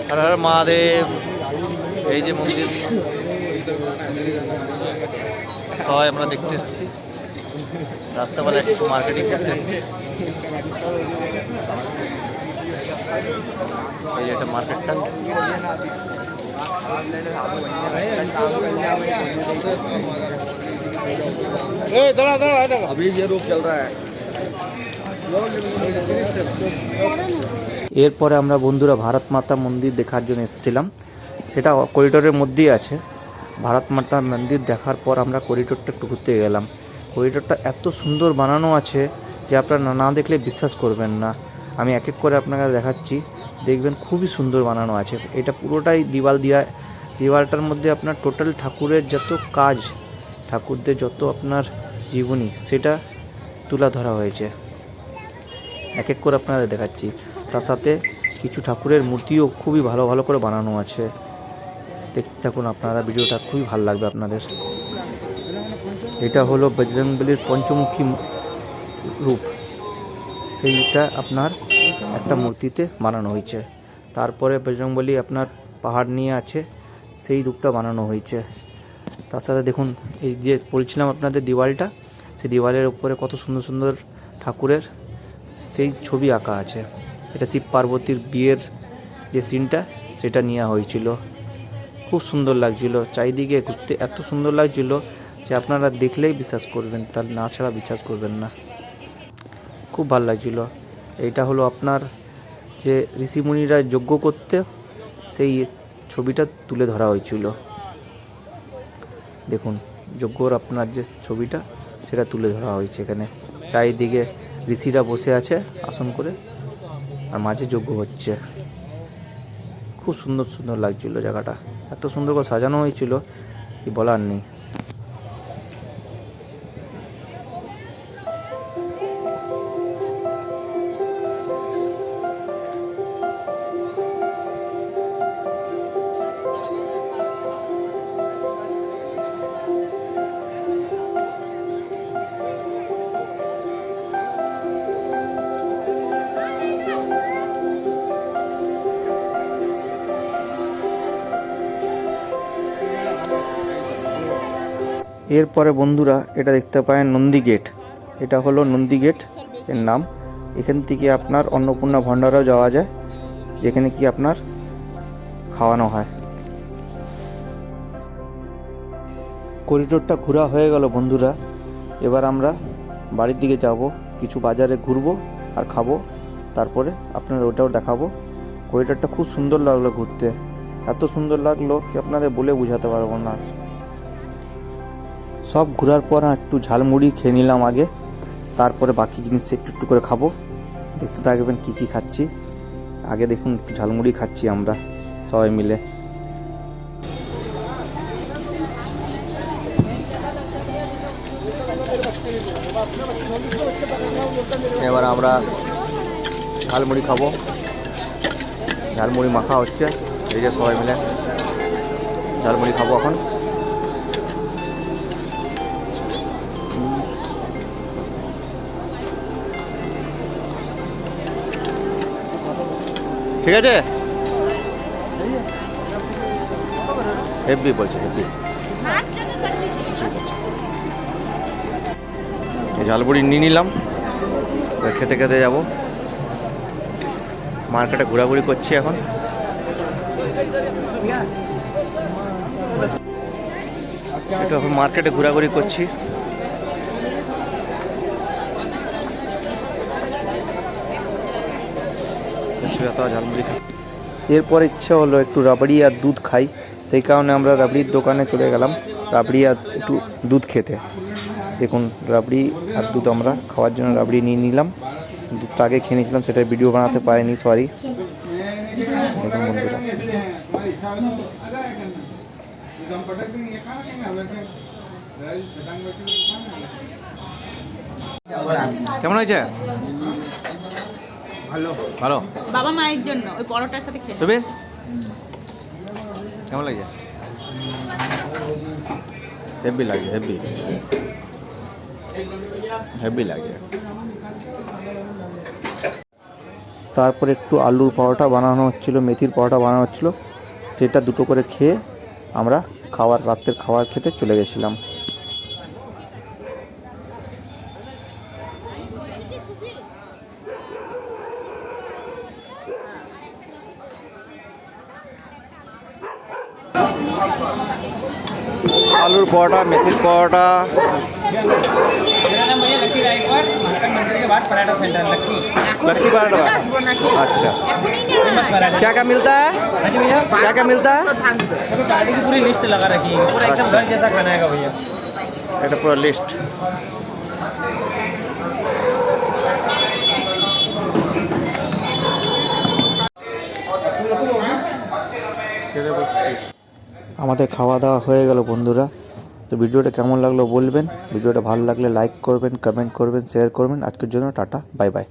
হর হর মহাদেব। এই যে মন্দির সবাই আমরা দেখতে এসেছি, রাত্রেবেলা একটু মার্কেটিং করতে এসেছি। এই এটা মার্কেটটা। अभी ये रूप चल रहा है। এরপরে আমরা বন্ধুরা ভারত মাতা মন্দির দেখার জন্য এসেছিলাম। সেটা করিডোরের মধ্যেই আছে। ভারত মাতা মন্দির দেখার পর আমরা করিডোরটা একটু ঘুরতে গেলাম। করিডোরটা এত সুন্দর বানানো আছে যে আপনারা না দেখলে বিশ্বাস করবেন না। আমি এক এক করে আপনাকে দেখাচ্ছি, দেখবেন খুবই সুন্দর বানানো আছে। এটা পুরোটাই দেওয়ালটার মধ্যে আপনার টোটাল ঠাকুরের যত কাজ, ঠাকুরদের যত আপনার জীবনী সেটা তুলে ধরা হয়েছে। এক এক করে আপনাদের দেখাচ্ছি। তার সাথে কিছু ঠাকুরের মূর্তিও খুবই ভালো ভালো করে বানানো আছে। দেখতে থাকুন আপনারা, ভিডিওটা খুবই ভালো লাগবে আপনাদের। এটা হলো বজরংবলীর পঞ্চমুখী রূপ, সেইটা আপনার একটা মূর্তিতে বানানো হয়েছে। তারপরে বজরংবলী আপনার পাহাড় নিয়ে আছে, সেই রূপটা বানানো হয়েছে। তার সাথে দেখুন এই যে বলছিলাম আপনাদের দেওয়ালটা, সেই দেওয়ালের উপরে কত সুন্দর সুন্দর ঠাকুরের সেই ছবি আঁকা আছে। এটা শিব পার্বতীর বিয়ের যে সিনটা সেটা নেওয়া হয়েছিল। খুব সুন্দর লাগছিল, চারিদিকে ঘুরতে এত সুন্দর লাগছিল যে আপনারা দেখলেই বিশ্বাস করবেন, তার না ছাড়া বিশ্বাস করবেন না। খুব ভালো লাগছিল। এইটা হলো আপনার যে ঋষিমুনিরা যজ্ঞ করতে সেই ছবিটা তুলে ধরা হয়েছিল। দেখুন যজ্ঞর আপনার যে ছবিটা সেটা তুলে ধরা হয়েছে এখানে। চারিদিকে ঋষিরা বসে আছে আসন করে, আর মাঝে যজ্ঞ হচ্ছে। খুব সুন্দর সুন্দর লাগছিল জায়গাটা, এত সুন্দর করে সাজানো হয়েছিল কি বলার নেই। এরপরে বন্ধুরা এটা দেখতে পারেন নন্দী গেট। এটা হলো নন্দী গেট এর নাম। এখান থেকে আপনার অন্নপূর্ণা ভান্ডারেও যাওয়া যায়, যেখানে কি আপনার খাওয়ানো হয়। করিডোরটা ঘোরা হয়ে গেল বন্ধুরা। এবার আমরা বাড়ির দিকে যাব, কিছু বাজারে ঘুরবো আর খাবো, তারপরে আপনাদের ওটাও দেখাবো। করিডোরটা খুব সুন্দর লাগলো ঘুরতে, এত সুন্দর লাগলো কি আপনাদের বলে বোঝাতে পারবো না। সব ঘোরার পর একটু ঝালমুড়ি খেয়ে নিলাম আগে, তারপরে বাকি জিনিস একটু একটু করে খাবো। দেখতে থাকবেন কি কি খাচ্ছি। আগে দেখুন একটু ঝালমুড়ি খাচ্ছি আমরা সবাই মিলে। এবার আমরা ঝালমুড়ি খাবো, ঝালমুড়ি মাখা হচ্ছে। এই যে সবাই মিলে ঝালমুড়ি খাবো এখন। ঠিক আছে, হেভি বলছে, হেভি। ঠিক আছে, ঝালমুড়ি নিয়ে নিলাম, খেতে খেতে যাবো। মার্কেটে ঘোরাঘুরি করছি এখন। একটু এখন মার্কেটে ঘোরাঘুরি করছি। ঝালমুড়ি খাই। এরপর ইচ্ছা হলো একটু রাবড়ি আর দুধ খাই, সেই কারণে আমরা রাবড়ির দোকানে চলে গেলাম রাবড়ি আর একটু দুধ খেতে। দেখুন রাবড়ি আর দুধ আমরা খাওয়ার জন্য রাবড়ি নিয়ে নিলাম। দুধটা আগে খেয়ে নিয়েছিলাম, সেটা ভিডিও বানাতে পারিনি, সরি। দেখুন বন্ধুরা, কেমন হয়েছে? ভালো ভালো। বাবা মায়ের জন্য ওই পরোটার সাথে খেয়ে সুবীর কেমন লাগে? হেভি লাগে, হেভি হেভি লাগে। তারপর একটু আলুর পরোটা বানানো হচ্ছিলো, মেথির পরোটা বানানো হচ্ছিলো, সেটা দুটো করে খেয়ে আমরা রাতের খাবার খেতে চলে গেছিলাম। आलूर परोठा, मेथीर परोठा। मेरा नाम भैया लक्की गायकवाड़, महाकाल मंदिर के बाद पराठा सेंटर लक्की। लक्की पराठा। अच्छा, फेमस पराठा। क्या क्या मिलता है? हाँ जी भैया, क्या क्या मिलता है? देखो चाट की पूरी लिस्ट लगा रखी है, पूरा एकदम अच्छा। घर जैसा खाना है भैया। এটা পুরো লিস্ট। আমাদের খাওয়া দাওয়া হয়ে গেল বন্ধুরা। তো ভিডিওটা কেমন লাগলো বলবেন, ভিডিওটা ভালো লাগলে লাইক করবেন, কমেন্ট করবেন, শেয়ার করবেন। আজকের জন্য টাটা, বাই বাই।